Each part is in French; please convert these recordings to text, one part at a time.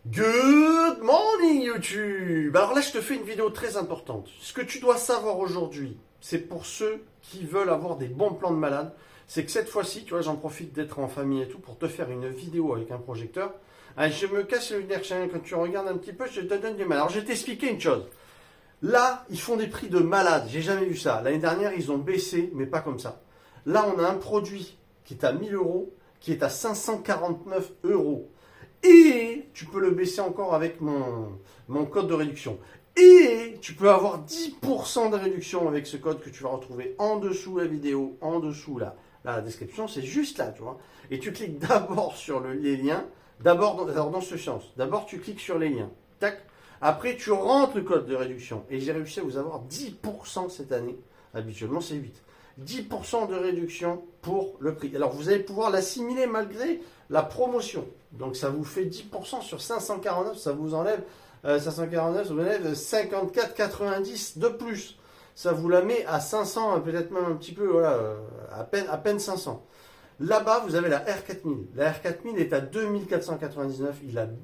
Good morning YouTube. Alors là je te fais une vidéo très importante. Ce que tu dois savoir aujourd'hui, c'est pour ceux qui veulent avoir des bons plans de malade, c'est que cette fois-ci, tu vois, j'en profite d'être en famille et tout pour te faire une vidéo avec un projecteur. Ah, je me casse le lunaire, quand tu regardes un petit peu, je te donne du mal. Alors je vais t'expliquer une chose. Là, ils font des prix de malade, j'ai jamais vu ça. L'année dernière, ils ont baissé, mais pas comme ça. Là, on a un produit qui est à 1000 euros, qui est à 549 euros. Et tu peux le baisser encore avec mon code de réduction. Et tu peux avoir 10% de réduction avec ce code que tu vas retrouver en dessous la vidéo, en dessous la description, c'est juste là, tu vois. Et tu cliques d'abord sur les liens, d'abord dans ce sens. D'abord, tu cliques sur les liens. Tac. Après, tu rentres le code de réduction. Et j'ai réussi à vous avoir 10% cette année. Habituellement, c'est 8. 10% de réduction pour le prix. Alors, vous allez pouvoir l'assimiler malgré la promotion. Donc, ça vous fait 10% sur 549. Ça vous enlève 549, ça vous enlève 54,90 de plus. Ça vous la met à 500, peut-être même un petit peu, voilà, à peine 500. Là-bas, vous avez la R4000. La R4000 est à 2499.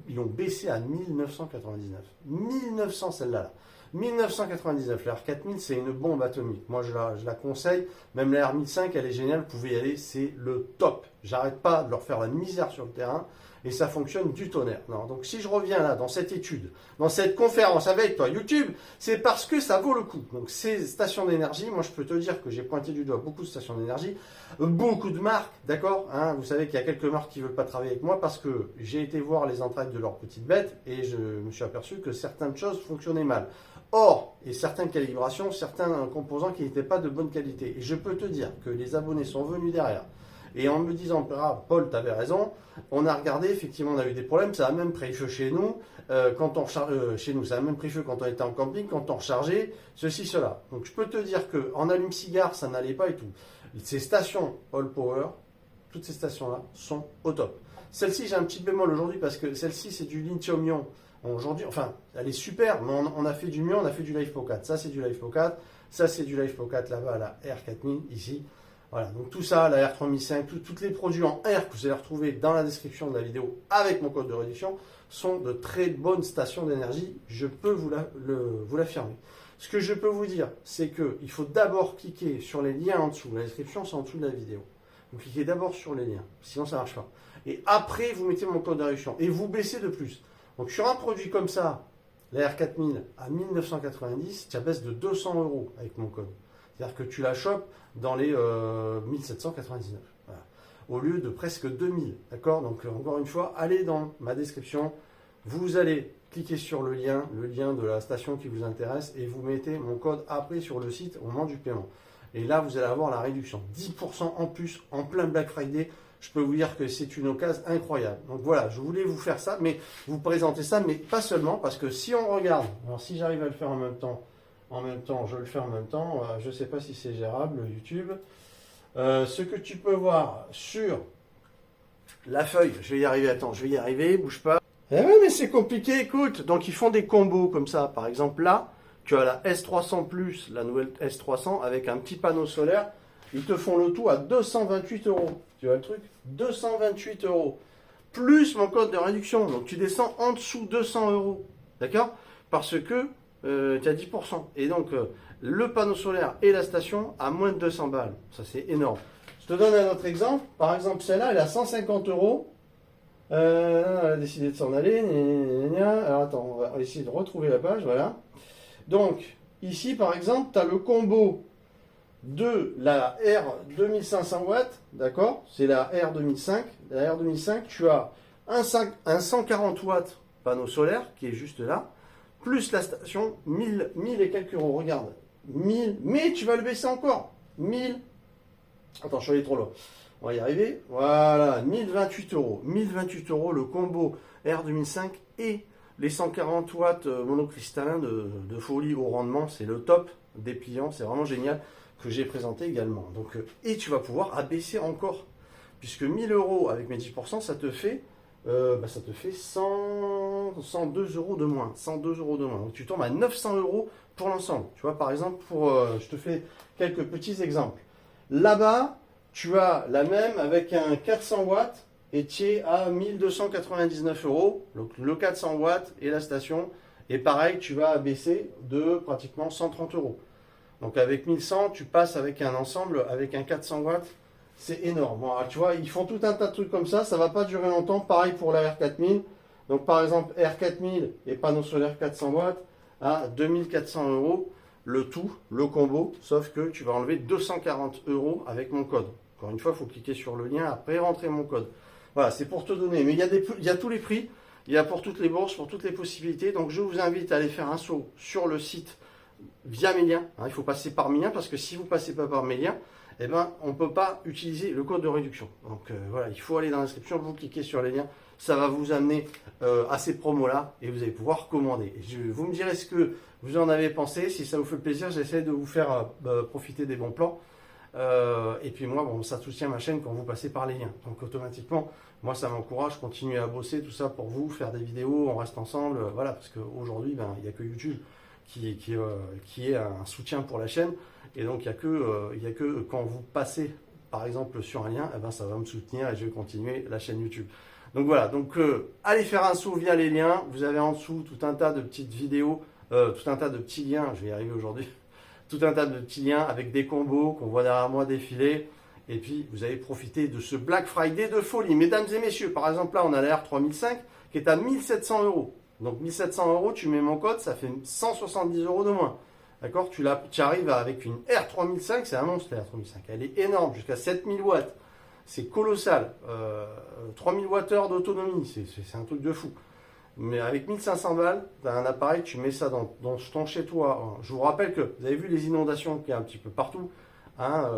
Ils l'ont baissé à 1999. 1900 celle-là. Là. 1999. La R4000, c'est une bombe atomique. Moi, je la conseille. Même la R1005, elle est géniale. Vous pouvez y aller. C'est le top. J'arrête pas de leur faire la misère sur le terrain. Et ça fonctionne du tonnerre. Non, donc si je reviens là, dans cette étude, dans cette conférence avec toi, YouTube, c'est parce que ça vaut le coup. Donc ces stations d'énergie, moi je peux te dire que j'ai pointé du doigt beaucoup de stations d'énergie, beaucoup de marques, d'accord, hein, vous savez qu'il y a quelques marques qui ne veulent pas travailler avec moi parce que j'ai été voir les entrailles de leurs petites bêtes et je me suis aperçu que certaines choses fonctionnaient mal. Or, et certaines calibrations, certains composants qui n'étaient pas de bonne qualité. Et je peux te dire que les abonnés sont venus derrière. Et en me disant, ah, Paul, tu avais raison, on a regardé, effectivement, on a eu des problèmes, ça a même pris feu chez nous, quand on chez nous, ça a même pris feu quand on était en camping, quand on rechargeait, ceci, cela. Donc je peux te dire qu'en allume-cigare, ça n'allait pas et tout. Ces stations All Power, toutes ces stations-là, sont au top. Celle-ci, j'ai un petit bémol aujourd'hui parce que celle-ci, c'est du lithium-ion. Aujourd'hui, enfin, elle est super, mais on a fait du mieux, on a fait du LiFePO 4. Ça, c'est du LiFePO 4. Ça, c'est du LiFePO 4 là-bas, la R4000, ici. Voilà, donc tout ça, la R3005, tous les produits en R que vous allez retrouver dans la description de la vidéo avec mon code de réduction sont de très bonnes stations d'énergie, je peux vous l'affirmer. Ce que je peux vous dire, c'est qu'il faut d'abord cliquer sur les liens en dessous. La description, c'est en dessous de la vidéo. Vous cliquez d'abord sur les liens, sinon ça ne marche pas. Et après, vous mettez mon code de réduction et vous baissez de plus. Donc sur un produit comme ça, la R4000 à 1990, ça baisse de 200 € avec mon code. C'est-à-dire que tu la chopes dans les 1799. Voilà. Au lieu de presque 2000. D'accord. Donc encore une fois, allez dans ma description. Vous allez cliquer sur le lien de la station qui vous intéresse et vous mettez mon code après sur le site au moment du paiement. Et là, vous allez avoir la réduction. 10% en plus en plein Black Friday. Je peux vous dire que c'est une occasion incroyable. Donc voilà, je voulais vous faire ça, mais vous présenter ça, mais pas seulement, parce que si on regarde, alors si j'arrive à le faire en même temps, je le fais en même temps. Je ne sais pas si c'est gérable, YouTube. Ce que tu peux voir sur la feuille, je vais y arriver, attends, je vais y arriver, bouge pas. Eh oui, mais c'est compliqué, écoute. Donc, ils font des combos comme ça. Par exemple, là, tu as la S300 Plus, la nouvelle S300, avec un petit panneau solaire. Ils te font le tout à 228 €. Tu vois le truc? 228 €. Plus mon code de réduction. Donc, tu descends en dessous 200 €. D'accord? Parce que tu as 10%. Et donc, le panneau solaire et la station à moins de 200 balles. Ça, c'est énorme. Je te donne un autre exemple. Par exemple, celle-là, elle a 150 €. Elle a décidé de s'en aller. Alors, attends, on va essayer de retrouver la page. Voilà. Donc, ici, par exemple, tu as le combo de la R2500 watts. D'accord? C'est la R2005. La R2005, tu as un 140 watts panneau solaire qui est juste là. Plus la station, 1000 et quelques euros, regarde, 1000, mais tu vas le baisser encore, 1000, attends, je suis allé trop loin, on va y arriver, voilà, 1028 €, 1028 € le combo R2005 et les 140 watts monocristallin de folie au rendement, c'est le top des pliants, c'est vraiment génial, que j'ai présenté également, donc, et tu vas pouvoir abaisser encore, puisque 1000 € avec mes 10%, ça te fait 102 € de moins. 102 € de moins. Donc tu tombes à 900 € pour l'ensemble. Tu vois, par exemple, je te fais quelques petits exemples. Là-bas, tu as la même avec un 400 watts et tu es à 1299 euros, donc le 400 watts et la station. Et pareil, tu vas abaisser de pratiquement 130 euros. Donc avec 1100, tu passes avec un ensemble, avec un 400 watts, c'est énorme. Bon, tu vois, ils font tout un tas de trucs comme ça va pas durer longtemps. Pareil pour la R4000. Donc par exemple, R4000 et panneau solaire 400 watts à 2400 euros, le tout, le combo, sauf que tu vas enlever 240 euros avec mon code. Encore une fois, il faut cliquer sur le lien, après rentrer mon code. Voilà, c'est pour te donner. Mais il y a tous les prix, il y a pour toutes les bourses, pour toutes les possibilités. Donc je vous invite à aller faire un saut sur le site via mes liens. Il faut passer par mes liens parce que si vous ne passez pas par mes liens, eh ben, on ne peut pas utiliser le code de réduction. Donc voilà, il faut aller dans la description, vous cliquez sur les liens, ça va vous amener à ces promos-là et vous allez pouvoir commander. Vous me direz ce que vous en avez pensé. Si ça vous fait plaisir, j'essaie de vous faire profiter des bons plans. Et puis moi, bon, ça soutient ma chaîne quand vous passez par les liens. Donc automatiquement, moi ça m'encourage, continuer à bosser, tout ça pour vous, faire des vidéos, on reste ensemble. Voilà, parce qu'aujourd'hui, ben, il n'y a que YouTube qui est un soutien pour la chaîne. Et donc, il n'y a que quand vous passez, par exemple, sur un lien, eh ben, ça va me soutenir et je vais continuer la chaîne YouTube. Donc voilà, donc allez faire un saut via les liens. Vous avez en dessous tout un tas de petites vidéos, tout un tas de petits liens, je vais y arriver aujourd'hui, tout un tas de petits liens avec des combos qu'on voit derrière moi défiler. Et puis, vous allez profiter de ce Black Friday de folie. Mesdames et messieurs, par exemple, là, on a la R3005 qui est à 1700 euros. Donc 1700 euros, tu mets mon code, ça fait 170 euros de moins. D'accord, tu arrives avec une R3005, c'est un monstre la R3005. Elle est énorme, jusqu'à 7000 watts. C'est colossal. 3000 Wh d'autonomie, c'est un truc de fou. Mais avec 1500 balles, tu as un appareil, tu mets ça dans ton chez-toi. Je vous rappelle que vous avez vu les inondations qu'il y a un petit peu partout. Hein,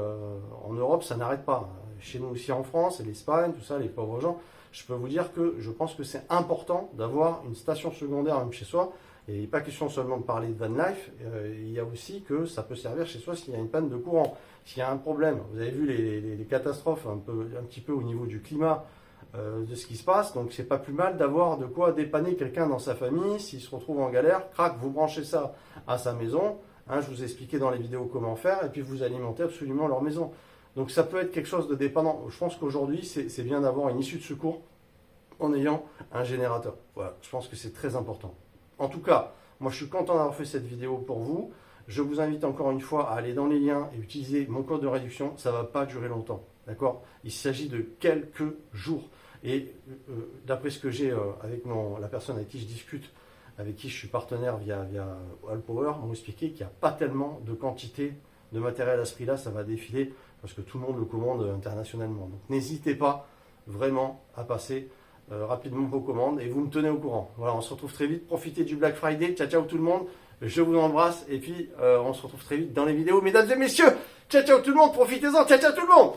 en Europe, ça n'arrête pas. Chez nous aussi en France, et l'Espagne, tout ça, les pauvres gens. Je peux vous dire que je pense que c'est important d'avoir une station secondaire même chez soi. Et il n'est pas question seulement de parler de van life, il y a aussi que ça peut servir chez soi s'il y a une panne de courant, s'il y a un problème. Vous avez vu les catastrophes un petit peu au niveau du climat, de ce qui se passe. Donc c'est pas plus mal d'avoir de quoi dépanner quelqu'un dans sa famille s'il se retrouve en galère. Crac, vous branchez ça à sa maison. Hein, je vous ai expliqué dans les vidéos comment faire et puis vous alimentez absolument leur maison. Donc ça peut être quelque chose de dépendant. Je pense qu'aujourd'hui c'est bien d'avoir une issue de secours en ayant un générateur. Voilà, je pense que c'est très important. En tout cas, moi je suis content d'avoir fait cette vidéo pour vous. Je vous invite encore une fois à aller dans les liens et utiliser mon code de réduction. Ça ne va pas durer longtemps. D'accord? Il s'agit de quelques jours. Et d'après ce que j'ai avec la personne avec qui je discute, avec qui je suis partenaire via Allpower, m'ont expliqué qu'il n'y a pas tellement de quantité de matériel à ce prix-là. Ça va défiler parce que tout le monde le commande internationalement. Donc n'hésitez pas vraiment à passer rapidement vos commandes et vous me tenez au courant. Voilà, on se retrouve très vite. Profitez du Black Friday. Ciao, ciao tout le monde. Je vous embrasse et puis on se retrouve très vite dans les vidéos. Mesdames et messieurs, ciao, ciao tout le monde. Profitez-en. Ciao, ciao tout le monde.